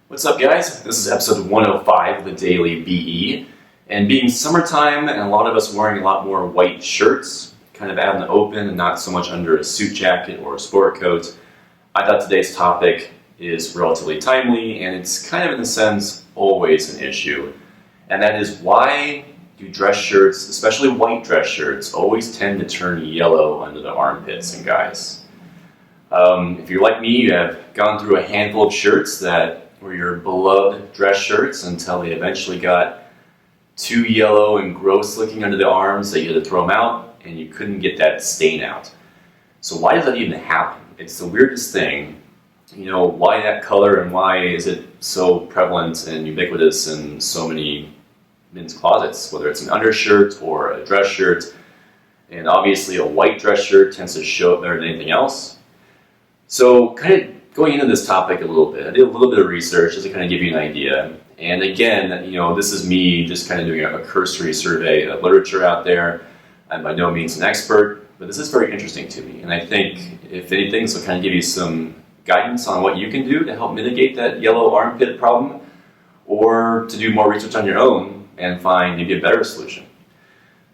What's up, guys? This is episode 105 of the Daily BE. And being summertime and a lot of us wearing a lot more white shirts, kind of out in the open and not so much under a suit jacket or a sport coat, I thought today's topic is relatively timely and it's kind of, in a sense, always an issue. And that is, why do dress shirts, especially white dress shirts, always tend to turn yellow under the armpits and guys? If you're like me, you have gone through a handful of shirts that were your beloved dress shirts until they eventually got too yellow and gross looking under the arms that you had to throw them out and you couldn't get that stain out. So why does that even happen? It's the weirdest thing. You know, why that color and why is it so prevalent and ubiquitous in so many men's closets, whether it's an undershirt or a dress shirt. And obviously a white dress shirt tends to show up better than anything else. So kind of going into this topic a little bit, I did a little bit of research just to kind of give you an idea. And again, you know, this is me just kind of doing a cursory survey of literature out there. I'm by no means an expert, but this is very interesting to me. And I think, if anything, this will kind of give you some guidance on what you can do to help mitigate that yellow armpit problem, or to do more research on your own and find maybe a better solution.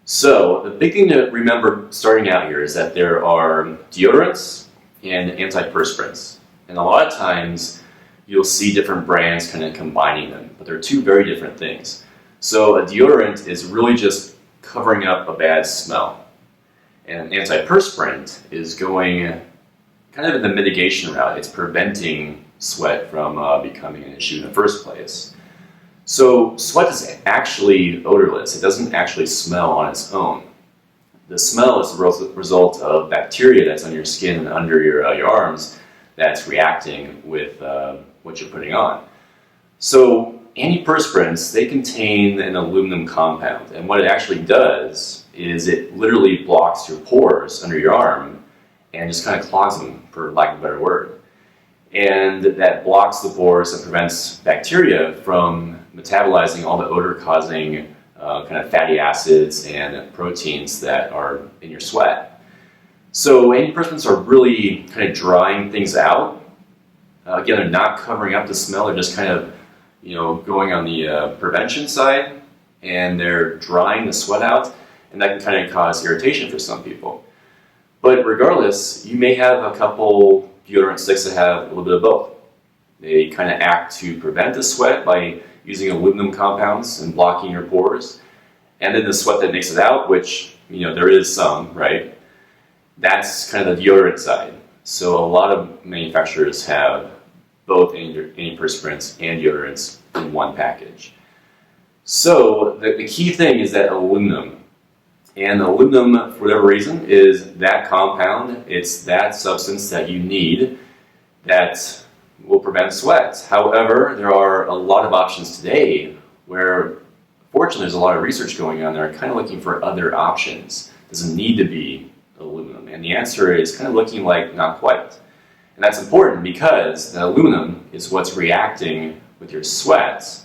So the big thing to remember starting out here is that there are deodorants and antiperspirants. And a lot of times you'll see different brands kind of combining them, but they're two very different things. So a deodorant is really just covering up a bad smell. And an antiperspirant is going kind of in the mitigation route. It's preventing sweat from becoming an issue in the first place. So sweat is actually odorless. It doesn't actually smell on its own. The smell is the result of bacteria that's on your skin and under your arms that's reacting with what you're putting on. So antiperspirants, they contain an aluminum compound, and what it actually does is it literally blocks your pores under your arm and just kind of clogs them, for lack of a better word. And that blocks the pores and prevents bacteria from metabolizing all the odor-causing kind of fatty acids and proteins that are in your sweat. So antiperspirants are really kind of drying things out. Again, they're not covering up the smell, they're just kind of, you know, going on the prevention side, and they're drying the sweat out, and that can kind of cause irritation for some people. But regardless, you may have a couple deodorant sticks that have a little bit of both. They kind of act to prevent the sweat by using aluminum compounds and blocking your pores. And then the sweat that makes it out, which, you know, there is some, right? That's kind of the deodorant side. So a lot of manufacturers have both antiperspirants and deodorants in one package. So the key thing is that aluminum. And aluminum, for whatever reason, is that compound. It's that substance that you need that will prevent sweat. However, there are a lot of options today where, fortunately, there's a lot of research going on. They're kind of looking for other options. It doesn't need to be aluminum. And the answer is kind of looking like not quite. And that's important because the aluminum is what's reacting with your sweat,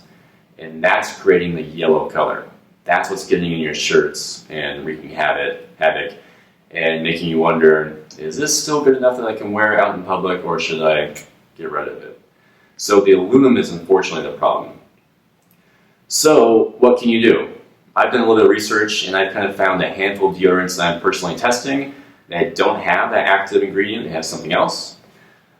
and that's creating the yellow color. That's what's getting in your shirts and wreaking havoc and making you wonder, is this still good enough that I can wear out in public, or should I get rid of it? So the aluminum is unfortunately the problem. So what can you do? I've done a little bit of research and I've kind of found a handful of deodorants that I'm personally testing that don't have that active ingredient, they have something else.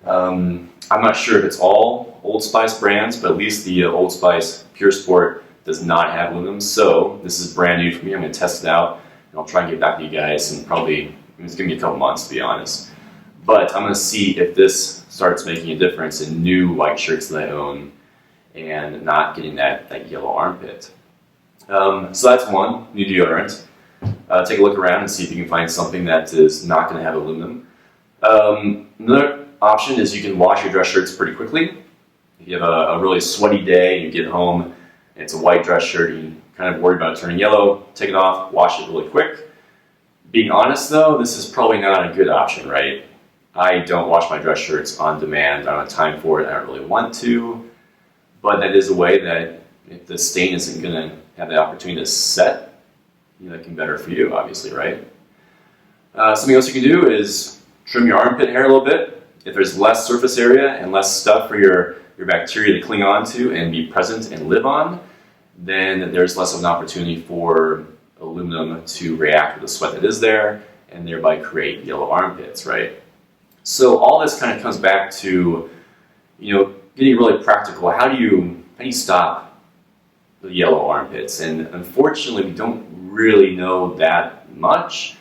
I'm not sure if it's all Old Spice brands, but at least the Old Spice Pure Sport does not have aluminum. So this is brand new for me. I'm going to test it out and I'll try and get back to you guys, and probably it's going to be a couple months, to be honest. But I'm going to see if this starts making a difference in new white shirts that I own and not getting that yellow armpit. So that's one, new deodorant. Take a look around and see if you can find something that is not going to have aluminum. Another option is you can wash your dress shirts pretty quickly. If you have a really sweaty day, you get home, and it's a white dress shirt, you kind of worry about it turning yellow, take it off, wash it really quick. Being honest though, this is probably not a good option, right? I don't wash my dress shirts on demand. I don't have time for it. I don't really want to. But that is a way that if the stain isn't going to have the opportunity to set, you know, that can be better for you, obviously, right? Something else you can do is trim your armpit hair a little bit. If there's less surface area and less stuff for your your bacteria to cling on to and be present and live on, then there's less of an opportunity for aluminum to react with the sweat that is there and thereby create yellow armpits, right? So all this kind of comes back to, getting really practical. How do you stop the yellow armpits? And unfortunately, we don't really know that much.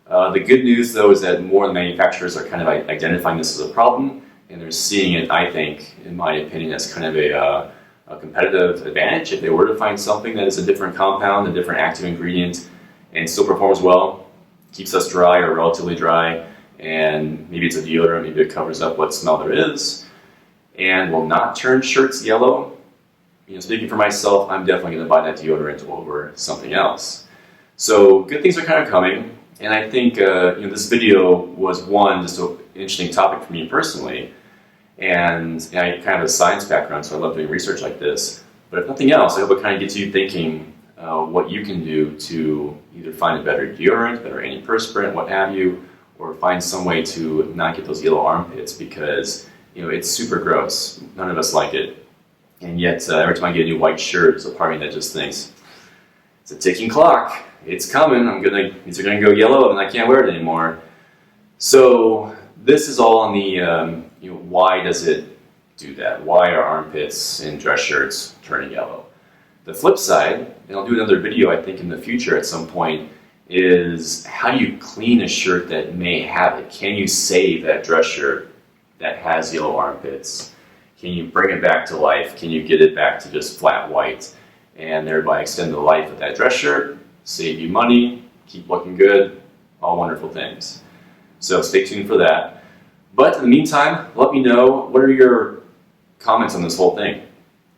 The good news, though, is that more of the manufacturers are kind of identifying this as a problem, and they're seeing it, I think, in my opinion, as kind of a competitive advantage. If they were to find something that is a different compound, a different active ingredient, and still performs well, keeps us dry or relatively dry, and maybe it's a deodorant, maybe it covers up what smell there is, and will not turn shirts yellow. Speaking for myself, I'm definitely going to buy that deodorant over something else. So good things are kind of coming, and I think this video was just an interesting topic for me personally, and I kind of have a science background, so I love doing research like this. But if nothing else, I hope it kind of gets you thinking what you can do to either find a better deodorant, better antiperspirant, what have you, or find some way to not get those yellow armpits, because it's super gross. None of us like it. And yet, every time I get a new white shirt, there's a part of me that just thinks, it's a ticking clock. It's coming. These are gonna go yellow, and I can't wear it anymore. So this is all on the why does it do that? Why are armpits in dress shirts turning yellow? The flip side, and I'll do another video I think in the future at some point, is how do you clean a shirt that may have it? Can you save that dress shirt that has yellow armpits? Can you bring it back to life? Can you get it back to just flat white and thereby extend the life of that dress shirt, save you money, keep looking good, all wonderful things. So stay tuned for that. But in the meantime, let me know, what are your comments on this whole thing?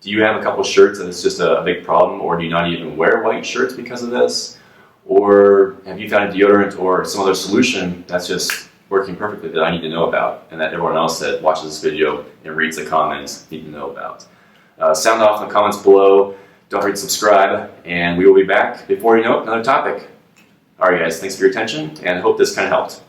Do you have a couple shirts that it's just a big problem, or do you not even wear white shirts because of this? Or have you found a deodorant or some other solution that's just working perfectly that I need to know about, and that everyone else that watches this video and reads the comments need to know about? Sound off in the comments below. Don't forget to subscribe, and we will be back before you know it, another topic. Alright guys, thanks for your attention, and I hope this kind of helped.